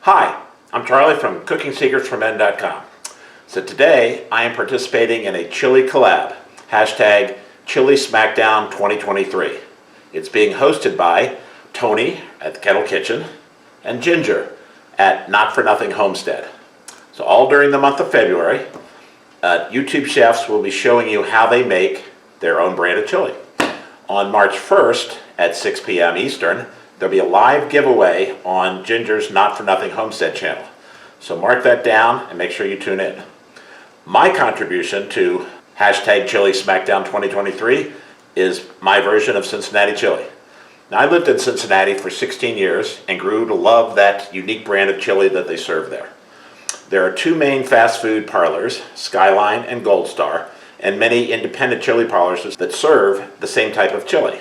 Hi, I'm Charlie from CookingSecretsForMen.com. So today I am participating in a chili collab, hashtag Chili Smackdown 2023. It's being hosted by Tony at the Kettle Kitchen and Ginger at Nothing Homestead. So all during the month of February, YouTube chefs will be showing you how they make their own brand of chili. On March 1st at 6 p.m. Eastern, there'll be a live giveaway on Ginger's Nothing Homestead Channel. So mark that down and make sure you tune in. My contribution to hashtag Chili Smackdown 2023 is my version of Cincinnati Chili. Now, I lived in Cincinnati for 16 years and grew to love that unique brand of chili that they serve there. There are two main fast food parlors, Skyline and Goldstar, and many independent chili parlors that serve the same type of chili.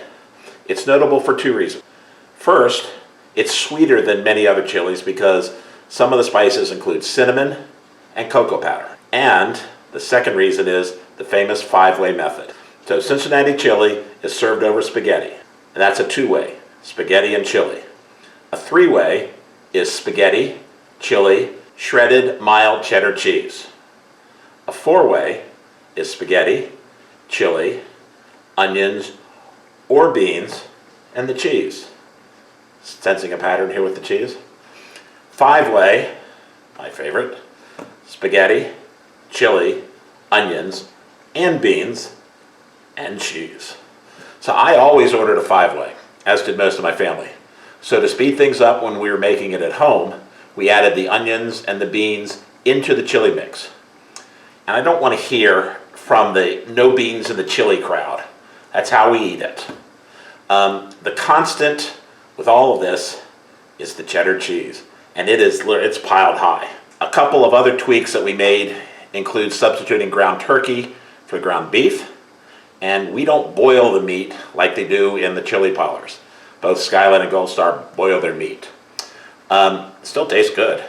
It's notable for two reasons. First, it's sweeter than many other chilies because some of the spices include cinnamon and cocoa powder. And the second reason is the famous five-way method. So Cincinnati chili is served over spaghetti, and that's a two-way, spaghetti and chili. A three-way is spaghetti, chili, shredded mild cheddar cheese. A four-way is spaghetti, chili, onions or beans, and the cheese. Sensing a pattern here with the cheese. Five-way, my favorite, spaghetti, chili, onions, and beans, and cheese. So I always ordered a five-way, as did most of my family. So to speed things up when we were making it at home, we added the onions and the beans into the chili mix. And I don't want to hear from the no beans in the chili crowd. That's how we eat it. The constant with all of this is the cheddar cheese, and it's piled high. A couple of other tweaks that we made include substituting ground turkey for ground beef, and we don't boil the meat like they do in the chili parlors. Both Skyline and Goldstar boil their meat. Still tastes good.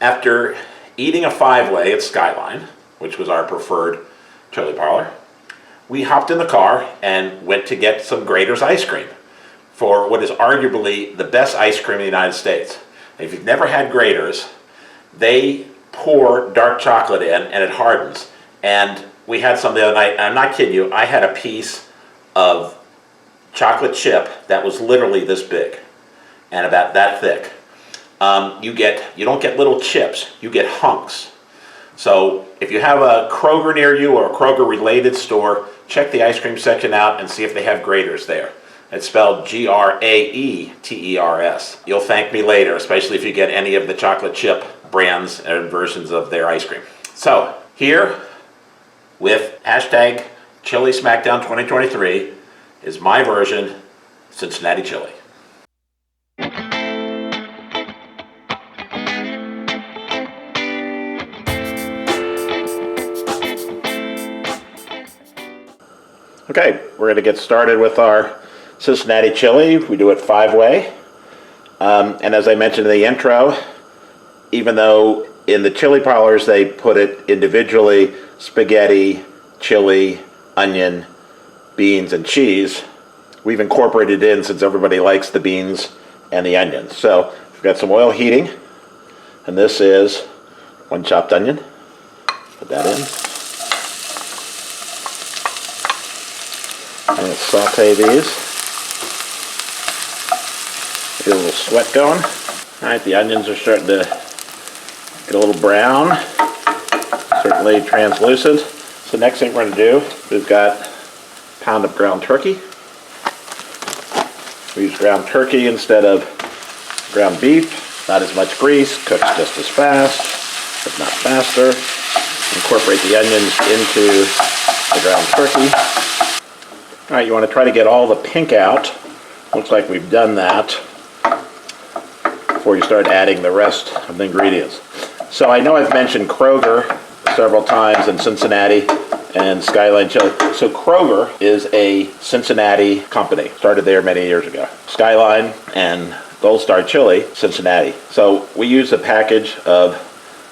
After eating a five-way at Skyline, which was our preferred chili parlor, we hopped in the car and went to get some Grater's ice cream for what is arguably the best ice cream in the United States. If you've never had Grater's, they pour dark chocolate in and it hardens. And we had some the other night, and I'm not kidding you, I had a piece of chocolate chip that was literally this big and about that thick. You don't get little chips, you get hunks. So if you have a Kroger near you or a Kroger related store, check the ice cream section out and see if they have Grater's there. It's spelled Graeters. You'll thank me later, especially if you get any of the chocolate chip brands and versions of their ice cream. So here with hashtag Chili Smackdown 2023 is my version, Cincinnati Chili. Okay, we're going to get started with our Cincinnati Chili. We do it five-way. And as I mentioned in the intro, even though in the chili parlors they put it individually, spaghetti, chili, onion, beans, and cheese, we've incorporated it in since everybody likes the beans and the onions. So we've got some oil heating, and this is one chopped onion. Put that in. I'm going to saute these. Get a little sweat going. Alright, the onions are starting to get a little brown, certainly translucent. So next thing we're going to do, we've got a pound of ground turkey. We use ground turkey instead of ground beef. Not as much grease, cooks just as fast, if not faster. Incorporate the onions into the ground turkey. Alright, you want to try to get all the pink out. Looks like we've done that before you start adding the rest of the ingredients. So I know I've mentioned Kroger several times in Cincinnati and Skyline Chili. So Kroger is a Cincinnati company, started there many years ago. Skyline and Goldstar Chili, Cincinnati. So we use a package of,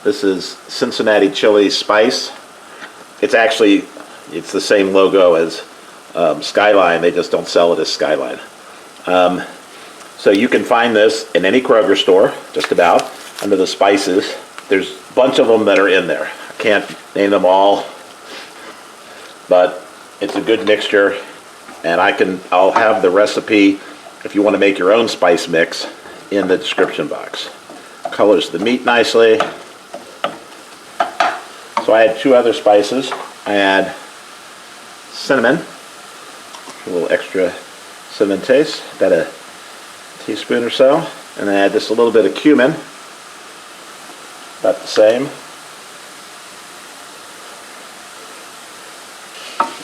this is Cincinnati Chili Spice. It's the same logo as Skyline, they just don't sell it as Skyline. So you can find this in any Kroger store, just about, under the spices. There's a bunch of them that are in there. I can't name them all, but it's a good mixture, and I'll have the recipe if you want to make your own spice mix in the description box. Colors the meat nicely. So I had 2 other spices. I had cinnamon, a little extra cinnamon taste, about a teaspoon or so, and I add just a little bit of cumin, about the same.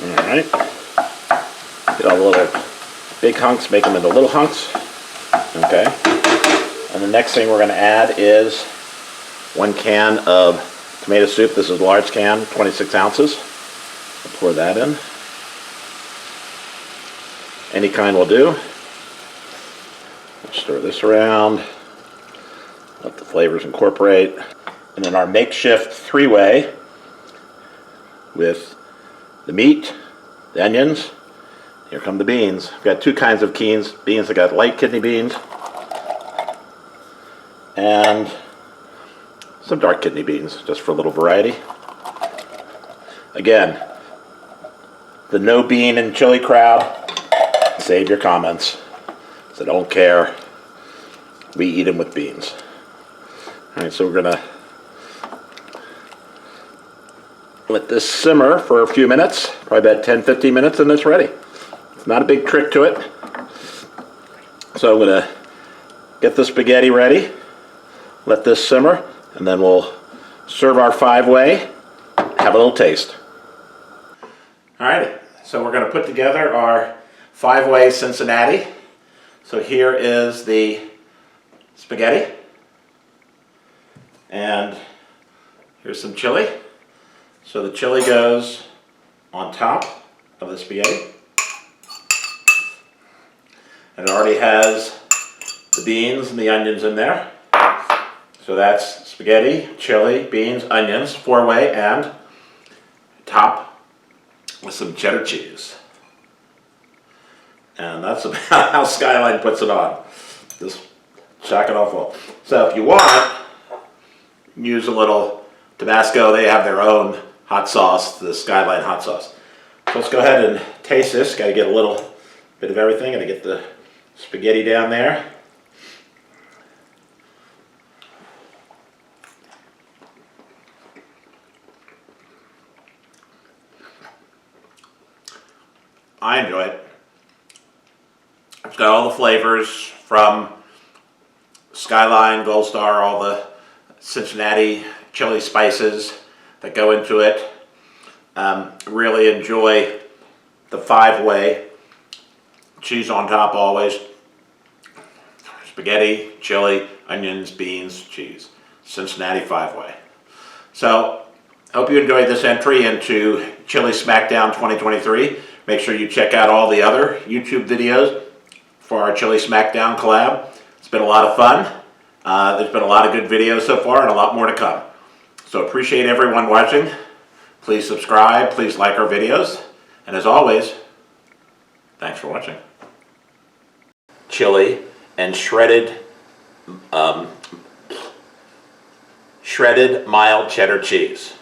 All right, get all the little big hunks, make them into little hunks. Okay, and the next thing we're going to add is 1 can of tomato soup. This is a large can, 26 ounces. I'll pour that in. Any kind will do. Stir this around, let the flavors incorporate. And then our makeshift 3-way with the meat, the onions. Here come the beans. I've got 2 kinds of beans. I got light kidney beans and some dark kidney beans, just for a little variety. Again, the no bean and chili crowd, save your comments. I don't care. We eat them with beans. All right, so we're gonna let this simmer for a few minutes, probably about 10-15 minutes, and it's ready. It's not a big trick to it. So I'm gonna get the spaghetti ready, let this simmer, and then we'll serve our 5-way, have a little taste. All right, so we're gonna put together our 5-way Cincinnati. So here is the spaghetti, and here's some chili. So the chili goes on top of the spaghetti, and it already has the beans and the onions in there. So that's spaghetti, chili, beans, onions, 4-way, and top with some cheddar cheese. And that's about how Skyline puts it on. Just chock it all full. So if you want, use a little Tabasco. They have their own hot sauce, the Skyline hot sauce. So let's go ahead and taste this. Got to get a little bit of everything. Got to get the spaghetti down there. I enjoy it. It's got all the flavors from Skyline, Goldstar, all the Cincinnati chili spices that go into it. Really enjoy the 5-way. Cheese on top always. Spaghetti, chili, onions, beans, cheese. Cincinnati 5-way. So, hope you enjoyed this entry into Chili Smackdown 2023. Make sure you check out all the other YouTube videos for our Chili Smackdown collab. It's been a lot of fun. There's been a lot of good videos so far and a lot more to come. So appreciate everyone watching. Please subscribe, please like our videos. And as always, thanks for watching. Chili and shredded mild cheddar cheese.